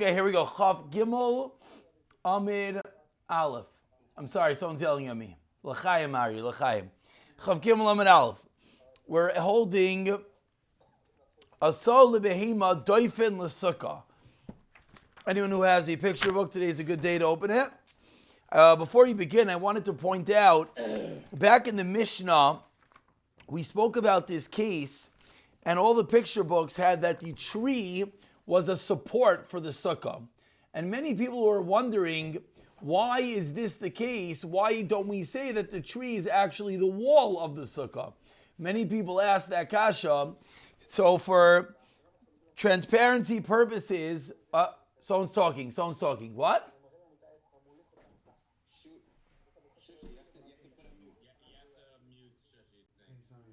Okay, here we go. Chav Gimel Amid Aleph. I'm sorry, someone's yelling at me. L'chaim, Ari, l'chaim. Chav Gimel Amid Aleph. We're holding Asal Lebehema Doifen L'Sukkah. Anyone who has a picture book, today is a good day to open it. Before you begin, I wanted to point out, back in the Mishnah, we spoke about this case, and all the picture books had that the tree was a support for the sukkah. And many people were wondering, why is this the case? Why don't we say that the tree is actually the wall of the sukkah? Many people ask that kasha. So for transparency purposes, someone's talking. What?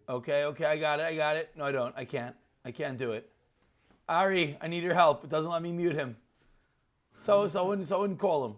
Okay, I got it. No, I don't. I can't do it. Ari, I need your help. It doesn't let me mute him. So someone call him.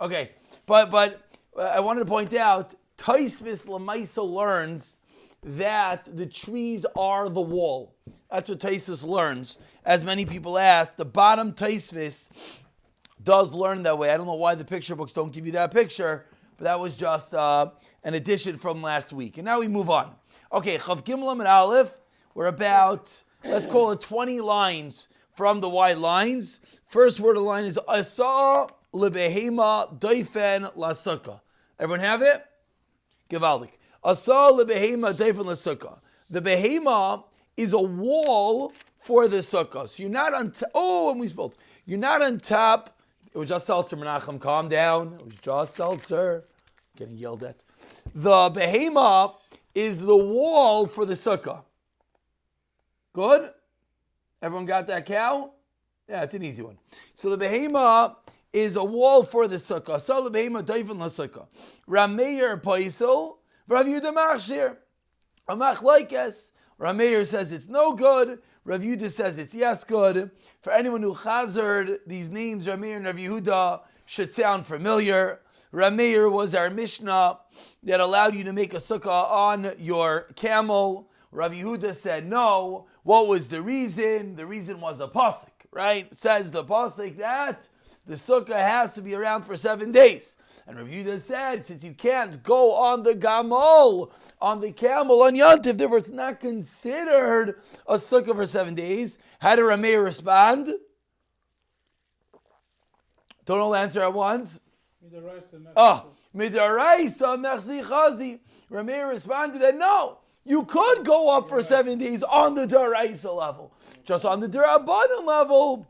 Okay, but I wanted to point out, Taisvis Lamaisa learns that the trees are the wall. That's what Taisvis learns. As many people ask, the bottom Taisvis does learn that way. I don't know why the picture books don't give you that picture, but that was just an addition from last week. And now we move on. Okay, Chav Gimel and Aleph, we're about, let's call it 20 lines from the wide lines. First word of the line is Asa lebehema doifen lasukah. Everyone have it? Givaldik. Asa lebehema doifen lasukah. The behema is a wall for the sukkah. So you're not on top. Oh, and we spelled. You're not on top. It was just seltzer, Menachem. Calm down. It was just seltzer. Getting yelled at. The behema is the wall for the sukkah. Good? Everyone got that cow? Yeah, it's an easy one. So the behema is a wall for the sukkah. So the behema doifen la sukkah. Rameir paisel, Rav Yehuda machshir. Amach laikes. Rameir says it's no good. Rav Yehuda says it's yes good. For anyone who chazered, these names, Rameir and Rav Yehuda, should sound familiar. Rameir was our Mishnah that allowed you to make a sukkah on your camel. Rav Yehuda said no. What was the reason? The reason was a pasuk, right? Says the pasuk that the sukkah has to be around for 7 days. And Rav Yehuda said, since you can't go on the gamal, on the camel, on Yantiv, therefore it's not considered a sukkah for 7 days. How did Rameir respond? Don't all answer at once. Midaraisa mechzi chazi. Rameir responded that no, you could go up for 7 days on the daraisa level. Just on the darabanan level,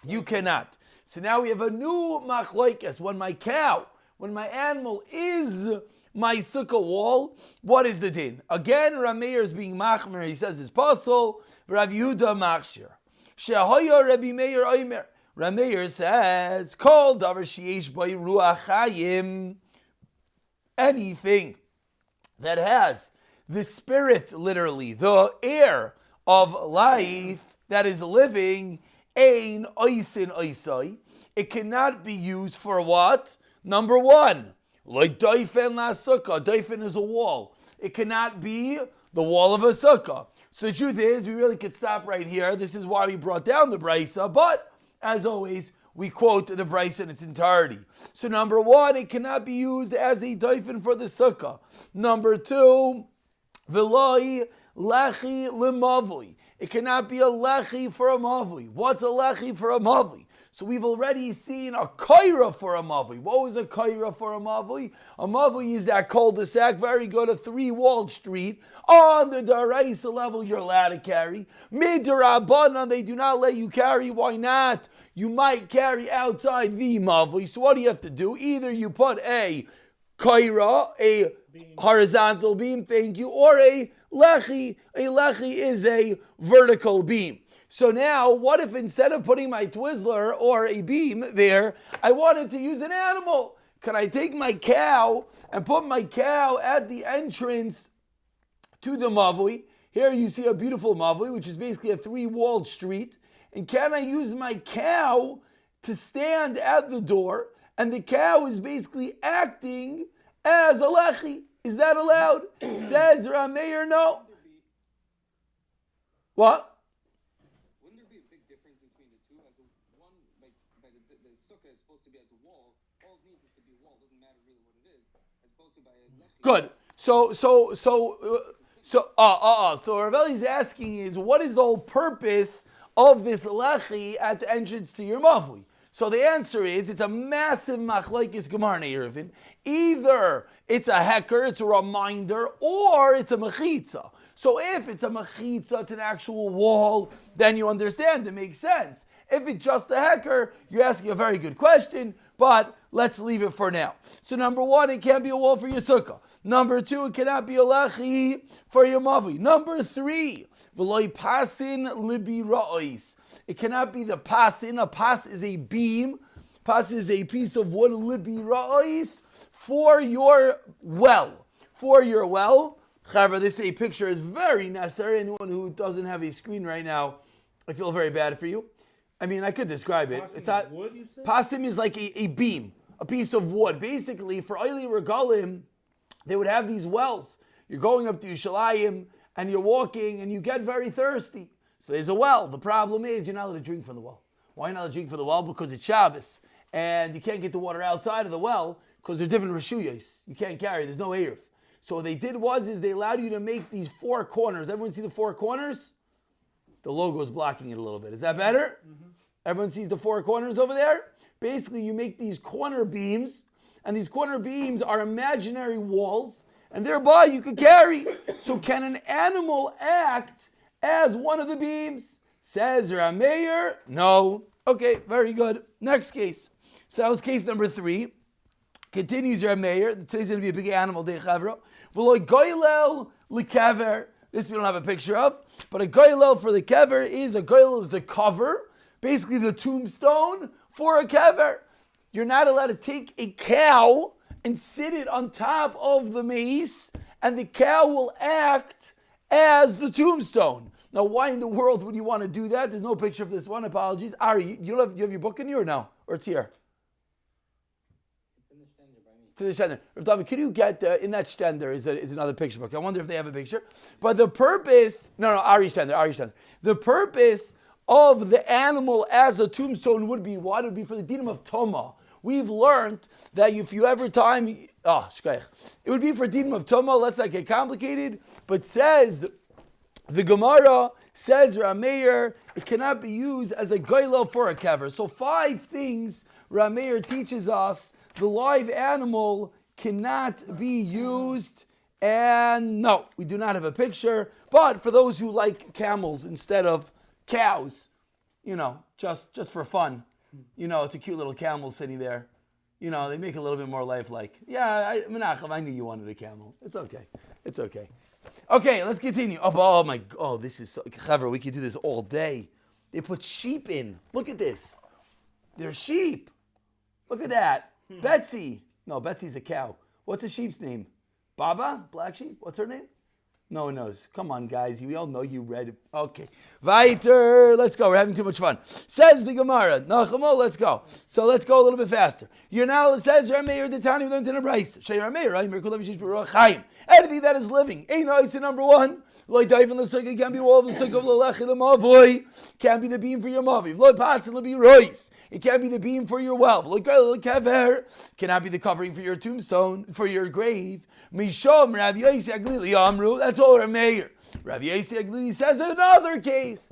you cannot. So now we have a new machlokes. When my animal is my sukkah wall, what is the din? Again, Rameir is being machmer. He says it's pasul. Rav Yehuda machshir. Shehoya Rabbi Meir oimer. Rameir says, "Kol davar sheyesh by ruach chayim." Anything that has the spirit, literally the air of life that is living, ein oisin oisai. It cannot be used for what? Number one, like doifen la sukkah. Doifen is a wall. It cannot be the wall of a sukkah. So the truth is, we really could stop right here. This is why we brought down the brisa, but as always, we quote the brisa in its entirety. So number one, it cannot be used as a doifen for the sukkah. Number two, v'loi lechi lemavli. It cannot be a lechi for a mavli. What's a lechi for a mavli? So we've already seen a kaira for a mavli. What was a kaira for a mavli? A mavli is that cul-de-sac, very good, a 3-walled street. On the daraisa level, you're allowed to carry. Midrabanan, they do not let you carry. Why not? You might carry outside the mavli. So what do you have to do? Either you put a kaira, a horizontal beam, thank you, or a lechi. A lechi is a vertical beam. So now, what if instead of putting my Twizzler or a beam there, I wanted to use an animal? Can I take my cow and put my cow at the entrance to the mavli? Here you see a beautiful mavli, which is basically a 3-walled street. And can I use my cow to stand at the door? And the cow is basically acting as a lechi. Is that allowed? Says Rameir, no. What? the sukkah is supposed to be as a wall. All it needs is to be a wall. It doesn't matter really what it is, as opposed to by a lechi. Good. So Rav Eli's asking is, what is the whole purpose of this lechi at the entrance to your mavui? So the answer is, it's a massive machlokes Gemarah Eruvin. Either it's a heker, it's a reminder, or it's a mechitza. So if it's a mechitza, it's an actual wall, then you understand, it makes sense. If it's just a heker, you're asking a very good question, but let's leave it for now. So number one, it can't be a wall for your sukkah. Number two, it cannot be a lechi for your mavi. Number three, v'loi pasin libi ra'ois. It cannot be the pasin. A pas is a beam. Pas is a piece of wood, libi ra'ois, for your well. For your well. However, this picture is very necessary. Anyone who doesn't have a screen right now, I feel very bad for you. I mean, I could describe it. Pasim It's not wood, you said? Pasim is like a beam, a piece of wood. Basically, for Oili Regalim, they would have these wells. You're going up to Yerushalayim and you're walking and you get very thirsty. So there's a well. The problem is you're not allowed to drink from the well. Why are you not allowed to drink from the well? Because it's Shabbos and you can't get the water outside of the well because they're different reshuyos. You can't carry. There's no eruv. So what they did is they allowed you to make these four corners. Everyone see the four corners? The logo is blocking it a little bit. Is that better? Mm-hmm. Everyone sees the four corners over there? Basically, you make these corner beams, and these corner beams are imaginary walls, and thereby you can carry. So can an animal act as one of the beams? Says Rameir, no. Okay, very good. Next case. So that was case number 3. Continues Rameir. Today's going to be a big animal day, Chavro. V'loi goylel likever. This we don't have a picture of, but a goylel for the kever is the cover, basically the tombstone for a kever. You're not allowed to take a cow and sit it on top of the mace, and the cow will act as the tombstone. Now, why in the world would you want to do that? There's no picture of this one. Apologies. Ari, you have your book in you or no? Or it's here? To the Shtender. Rav David, could you get in that Shtender is another picture book. I wonder if they have a picture. But the purpose, Ari Shtender. The purpose of the animal as a tombstone would be what? It would be for the dinam of Toma. We've learned that if you ever time, it would be for dinam of Toma. Let's not get complicated. But says the Gemarah, says Rameir, it cannot be used as a goylel for a kever. So 5 things Rameir teaches us. The live animal cannot be used, and no, we do not have a picture, but for those who like camels instead of cows, just for fun, it's a cute little camel sitting there, they make it a little bit more lifelike. Yeah, Menachem, I knew you wanted a camel. It's okay. Okay, let's continue. This is so clever. We could do this all day. They put sheep in. Look at this. They're sheep. Look at that. Betsy. No, Betsy's a cow. What's the sheep's name? Baba? Black sheep? What's her name? No one knows. Come on, guys. We all know you read it. Okay. Weiter. Let's go. We're having too much fun. Says the Gemarah. Nachamo, let's go. So let's go a little bit faster. You're now, it says, Rameir, the Tani, we learned in a Bryce. Shay Rameir, right? Anything that is living. Ain't nice in number 1. Like dive in the sukkah, can't be wall of the sukkah of the lechi the mavoy. Can't be the beam for your mavi. Like pass and be rois. It can't be the beam for your well. Like kever. Cannot be the covering for your tombstone, for your grave. Mishom Rav Yossi Aglili Amru. That's all Rameir. Rav Yossi Aglili says in another case.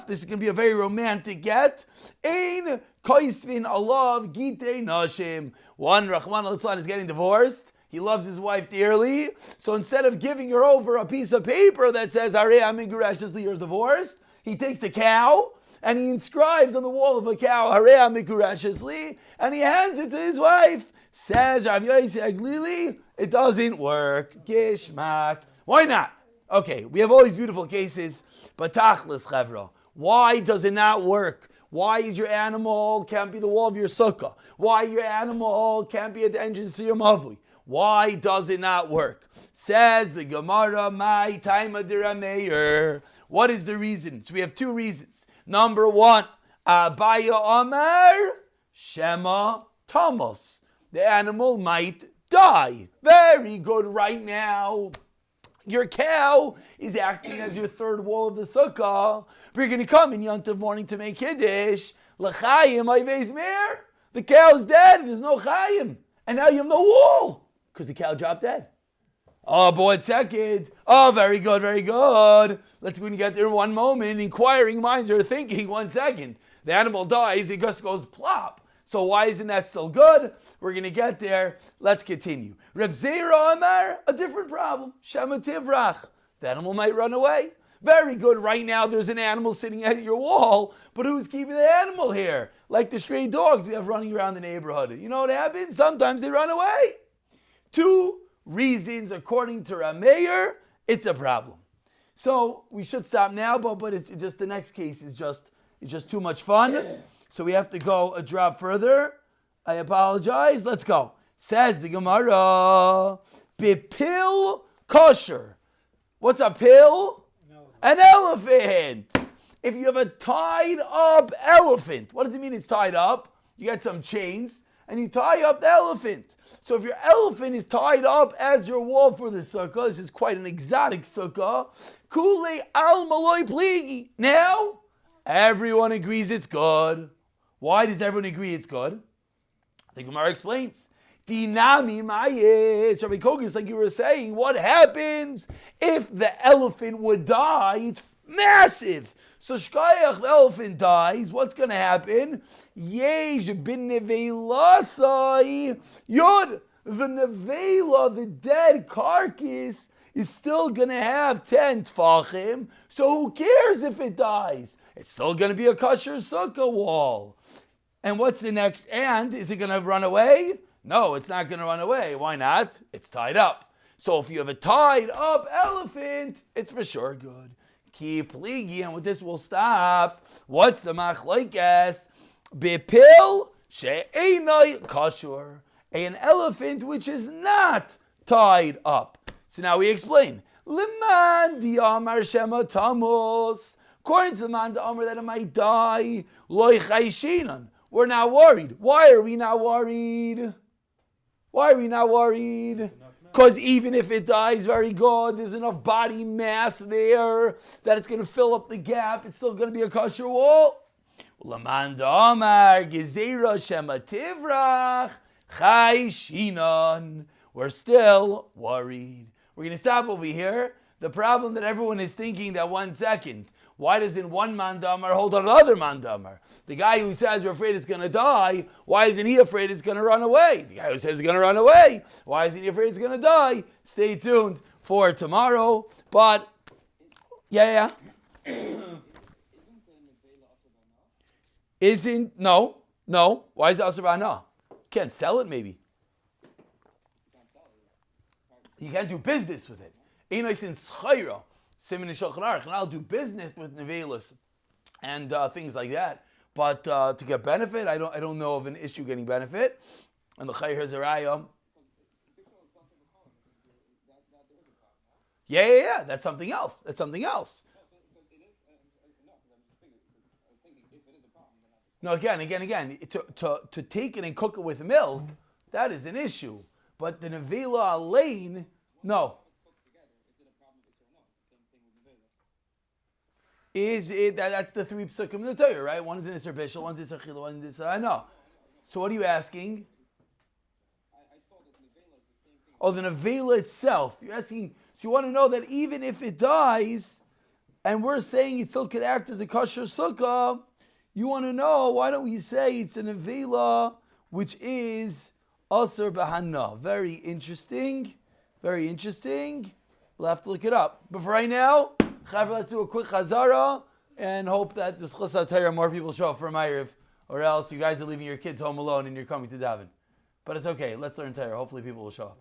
This is going to be a very romantic get. Ein koisvin alav gite nashim. One Rahman al-Islam is getting divorced. He loves his wife dearly. So instead of giving her over a piece of paper that says, you're divorced, he takes a cow and he inscribes on the wall of a cow, and he hands it to his wife. Says Rav Yossi Aglili, it doesn't work. Gishmak. Why not? Okay, we have all these beautiful cases, but tachlis chevra. Why does it not work? Why is your animal can't be the wall of your sukkah? Why your animal can't be at the entrance to your mavui? Why does it not work? Says the Gemarah, my time of Rameir. What is the reason? So we have 2 reasons. Number 1, Abaya Amar, Shema Tamos. The animal might die. Very good right now. Your cow is acting as your third wall of the sukkah. But you're going to come in Yom Tov morning to make Kiddush. L'chayim ayveis mer. The cow's dead. There's no chayim, and now you have no wool because the cow dropped dead. Oh, but 1 second. Oh, very good, very good. Let's go and get there in one moment. Inquiring minds are thinking, 1 second. The animal dies, it just goes plop. So why isn't that still good? We're going to get there. Let's continue. Reb Zera Amar, a different problem. Shema Tivrach. The animal might run away. Very good. Right now there's an animal sitting at your wall, but who's keeping the animal here? Like the stray dogs we have running around the neighborhood. You know what happens? Sometimes they run away. 2 reasons, according to Rameir, it's a problem. So we should stop now, but it's just the next case is just too much fun. So we have to go a drop further. I apologize. Let's go. Says the Gemarah, Bipil kosher. What's a pill? An elephant. If you have a tied up elephant, what does it mean it's tied up? You got some chains and you tie up the elephant. So if your elephant is tied up as your wall for the sukkah, this is quite an exotic sukkah, Kule al maloi pligi. Now, everyone agrees it's good. Why does everyone agree it's good? The Gemarah explains. Dinami mayis. Rabbi Kogus, like you were saying, what happens if the elephant would die? It's massive. So shkayach, the elephant dies. What's going to happen? Yesh bin nevelasai yod. The nevela, the dead carcass, is still going to have 10 tfachim. So who cares if it dies? It's still going to be a kosher sukkah wall. And what's the next? And is it going to run away? No, it's not going to run away. Why not? It's tied up. So if you have a tied up elephant, it's for sure good. Keep ligi, and with this we'll stop. What's the machlokes? Bipil she'einai kashur. An elephant which is not tied up. So now we explain. Liman di'amar shema tamus. According to the man di'amar that it might die, loy chayshinan. We're not worried. Why are we not worried? Why are we not worried? Because even if it dies very good, there's enough body mass there that it's going to fill up the gap. It's still going to be a kosher wall. Laman da'amar gezerah shema tivrach chayshinan. We're still worried. We're going to stop over here. The problem that everyone is thinking that 1 second, why doesn't one mandamar hold another mandamar? The guy who says we're afraid it's going to die, why isn't he afraid it's going to run away? The guy who says it's going to run away, why isn't he afraid it's going to die? Stay tuned for tomorrow. But, yeah. No. Why is it asur b'hana? Can't sell it maybe. You can't do business with it. Einos in schayra. Simin in Shulchan Aruch, and I'll do business with nevelas and things like that. But to get benefit, I don't know of an issue getting benefit. And the Chayr Hazarayah. Yeah. That's something else. No, again. To take it and cook it with milk, that is an issue. But the nevela alain, no. Is it that's the 3 psukim in the Torah, right? One is in Isser Bishul, one is in Isser Chila, one is in Isser. I know. So what are you asking? I thought that nevela is the same thing. Oh, the nevela itself. You're asking. So you want to know that even if it dies, and we're saying it still could act as a kosher sukkah, you want to know why don't we say it's a nevela which is asur b'hana? Very interesting. We'll have to look it up. But for right now. Let's do a quick chazara and hope that this chus Torah more people show up for Ma'ariv, or else you guys are leaving your kids home alone and you're coming to daven. But it's okay. Let's learn Torah. Hopefully people will show up.